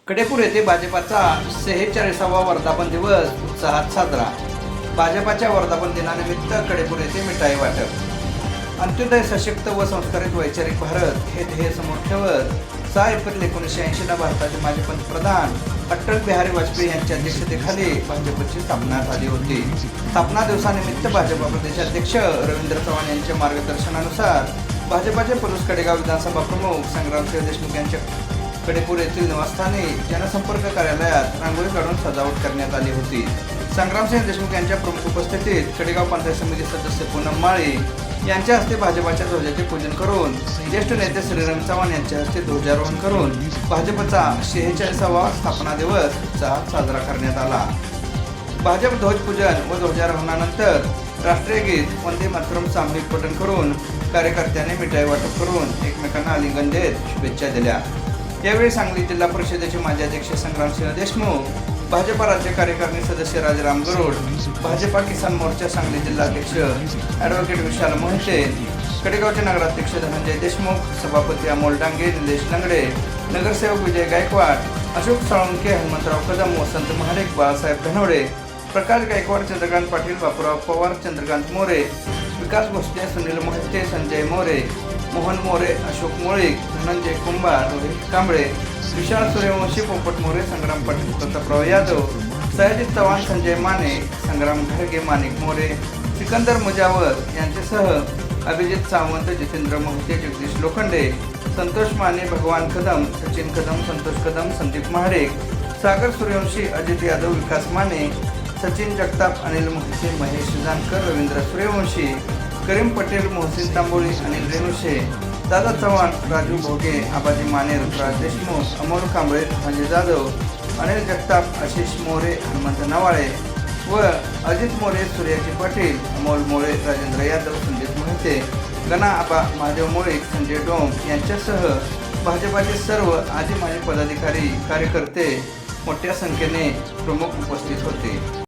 कडेपूर येथे भाजपाचा 46वा वर्धापन दिवस उत्साहात साजरा। भाजपाच्या वर्धापन दिनानिमित्त कडेपूर येथे मिठाई वाटप। अंत्योदय सशक्त व संस्कारित वैचारिक भारत हे ध्येय समोर ठेवत 6 एप्रिल 1980 भारताचे माजी पंतप्रधान अटल बिहारी वाजपेयी यांच्या अध्यक्षतेखाली भाजपची स्थापना झाली होती। स्थापना दिवसानिमित्त भाजपा प्रदेशाध्यक्ष रवींद्र चव्हाण यांच्या मार्गदर्शनानुसार भाजपाचे पुरुष कडेगाव विधानसभा प्रमुख संग्रामसिंह देशमुख यांच्या कडेपूर येथील निवासस्थानी जनसंपर्क कार्यालयात रांगोळी काढून सजावट करण्यात आली होती। संग्रामसिंह देशमुख यांच्या प्रमुख उपस्थितीत कडेगाव पंचायत समिती सदस्य पूनम माळी यांच्या हस्ते भाजपाच्या ध्वजाचे पूजन करून ज्येष्ठ नेते श्रीराम चव्हाण यांच्या हस्ते ध्वजारोहण करून भाजपचा 46वा स्थापना दिवस उत्साहात साजरा करण्यात आला। भाजप ध्वजपूजन व ध्वजारोहणानंतर राष्ट्रीय गीत वंदे मातरम सामूहिक पठण करून कार्यकर्त्यांनी मिठाई वाटप करून एकमेकांना आलिंगन देत शुभेच्छा दिल्या। यावेळी सांगली जिल्हा परिषदेचे माजी अध्यक्ष संग्रामसिंह देशमुख, भाजपा राज्य कार्यकारिणी सदस्य राजाराम गरुड, भाजपा किसान मोर्चा सांगली जिल्हाध्यक्ष ॲडव्होकेट विशाल मोहिते, कडेगावचे नगराध्यक्ष धनंजय देशमुख, सभापती अमोल डांगे, निलेश लंगडे, नगरसेवक विजय गायकवाड, अशोक साळुंके, हनुमंतराव कदम, वसंत महाडिक, बाळासाहेब धनवडे, प्रकाश गायकवाड, चंद्रकांत पाटील, बापूराव पवार, चंद्रकांत मोरे, विकास भोसले, सुनील मोहिते, संजय मोरे, मोहन मोरे, अशोक मोळीक, धनंजय कुंभार, रोहित कांबळे, विशाल सूर्यवंशी, पोपट मोरे, संग्राम पाटील, प्रतापराव यादव, सयाजीत चव्हाण, संजय माने, संग्राम घारगे, माणिक मोरे, सिकंदर मुजावर यांच्यासह अभिजित सावंत, जितेंद्र मोहिते, जगदीश लोखंडे, संतोष माने, भगवान कदम, सचिन कदम, संतोष कदम, संदीप महाडिक, सागर सूर्यवंशी, अजित यादव, विकास माने, सचिन जगताप, अनिल मोहिते, महेश जानकर, रवींद्र सूर्यवंशी, करीम पटेल, मोहसिन तांबोळी, अनिल रेणुशे, दादा चव्हाण, राजू भोगे, आबाजी माने, ऋतुराज देशमुख, अमोल कांबळे, धनंजय जाधव, अनिल जगताप, आशिष मोरे, हनुमंत नवाळे व अजित मोरे, सूर्याजी पाटील, अमोल मोरे, राजेंद्र यादव, संदीप मोहिते, गणा आबा, महादेव मोळीक, संजय डोम यांच्यासह भाजपाचे सर्व आजी माजी पदाधिकारी कार्यकर्ते मोठ्या संख्येने प्रमुख उपस्थित होते।